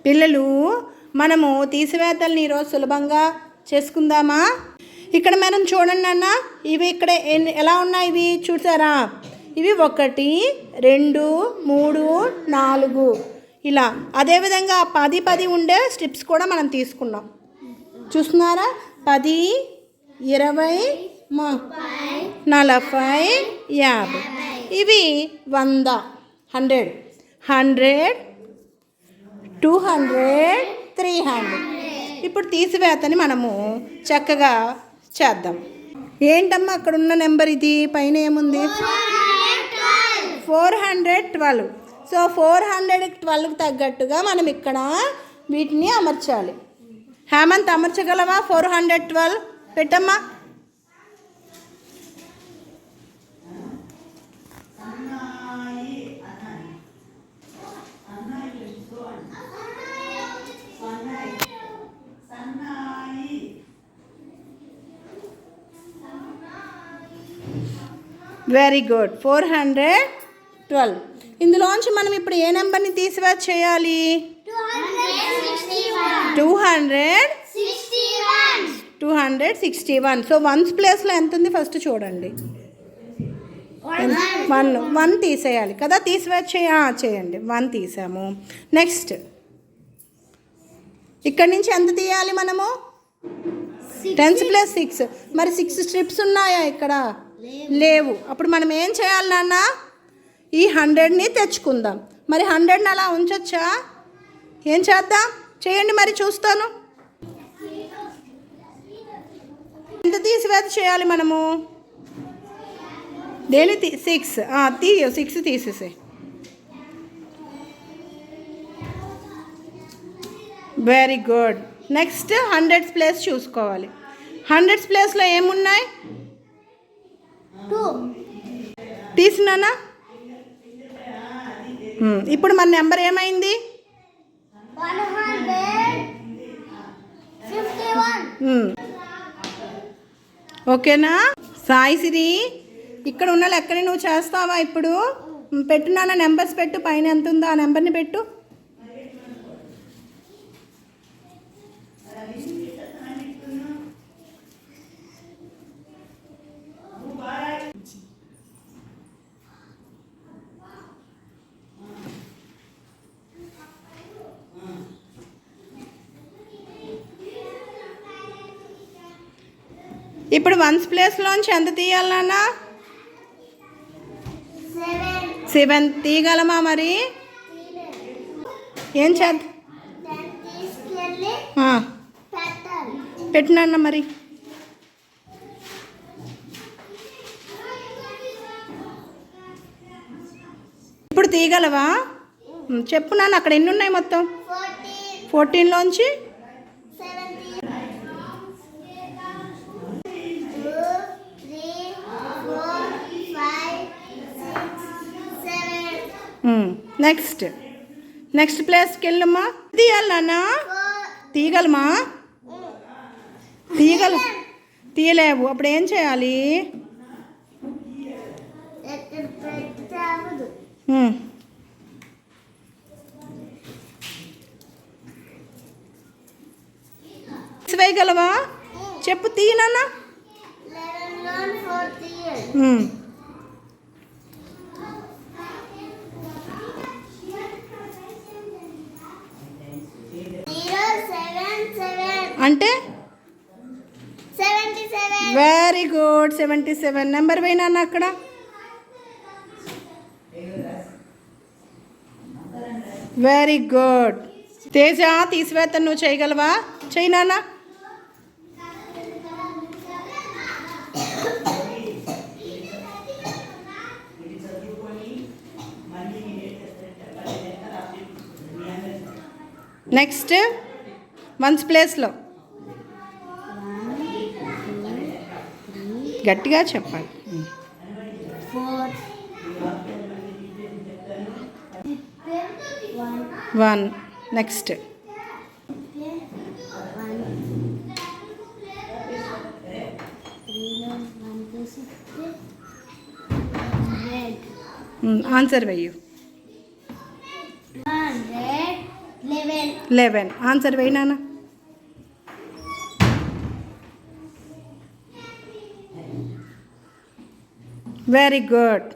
పిల్లలు మనము తీసివేతల్ని ఈరోజు సులభంగా చేసుకుందామా? ఇక్కడ మనం చూడండి అన్న, ఇవి ఇక్కడ ఎలా ఉన్నాయి ఇవి చూసారా? ఇవి 1 2 3 4 ఇలా. అదేవిధంగా 10 10 ఉండే స్ట్రిప్స్ కూడా మనం తీసుకున్నాం. చూస్తున్నారా? 10 20 40 50 ఇవి 100 100 200 300. ఇప్పుడు తీసివేతని మనము చక్కగా చేద్దాం. ఏంటమ్మా అక్కడ ఉన్న నెంబర్? ఇది పైన ఏముంది? 412. సో 412కి తగ్గట్టుగా మనం ఇక్కడ వీటిని అమర్చాలి. హేమంత్ అమర్చగలవా? 412 పెట్టమ్మా. Very good. 412. ఇందులోంచి మనం ఇప్పుడు ఏ నెంబర్ని తీసివేత చేయాలి? 261. సో 1's ప్లేస్లో ఎంత ఉంది ఫస్ట్ చూడండి. 1 తీసేయాలి కదా, తీసివేత చేయండి. 1 తీసాము. నెక్స్ట్ ఇక్కడి నుంచి ఎంత తీయాలి మనము? 10's plus 6. మరి 6 స్ట్రిప్స్ ఉన్నాయా ఇక్కడ? లేవు. అప్పుడు మనం ఏం చేయాలి నాన్న? ఈ 100ని తెచ్చుకుందాం. మరి 100ని అలా ఉంచొచ్చా? ఏం చేద్దాం? చేయండి మరి, చూస్తాను. ఎంత తీసివేత చేయాలి మనము? దేని 6 6 తీసేసే. Very good. Next 100's place చూసుకోవాలి. 100's ప్లేస్లో ఏమున్నాయి? 2 తీసినానా? ఇప్పుడు మన నెంబర్ ఏమైంది? 151. ఓకేనా? సాయి సిరి, ఇక్కడ ఉన్న లెక్కని నువ్వు చేస్తావా ఇప్పుడు? పెట్టున్నానా? నెంబర్స్ పెట్టు. పైన ఎంత ఉందో ఆ నెంబర్ని పెట్టు. ఇప్పుడు 1's ప్లేస్లోంచి ఎంత తీయాలి నాన్న? 7 తీయగలమా? మరి ఏం చేద్దాం? పెట్టినా మరి. ఇప్పుడు తీయగలవా? చెప్పు నాన్న, అక్కడ ఎన్ని ఉన్నాయి మొత్తం? 14లోంచి 7. నెక్స్ట్ ప్లేస్కి వెళ్ళమ్మా. తీయాలి నాన్న. తీయగలమా? తీయలేవు. అప్పుడు ఏం చేయాలి? వేయగలవా? చెప్పు, తీయనా? 077 అంటే 77. Very good. 77 నెంబర్ పోయినా అక్కడ. Very good. తేజ, తీసివేత నువ్వు చేయగలవా? చేయనా? నెక్స్ట్ 1's ప్లేస్లో గట్టిగా చెప్పాలి. 1. Next answer వెయ్యు. 11. ఆన్సర్ వేయి నాన్న. Very good.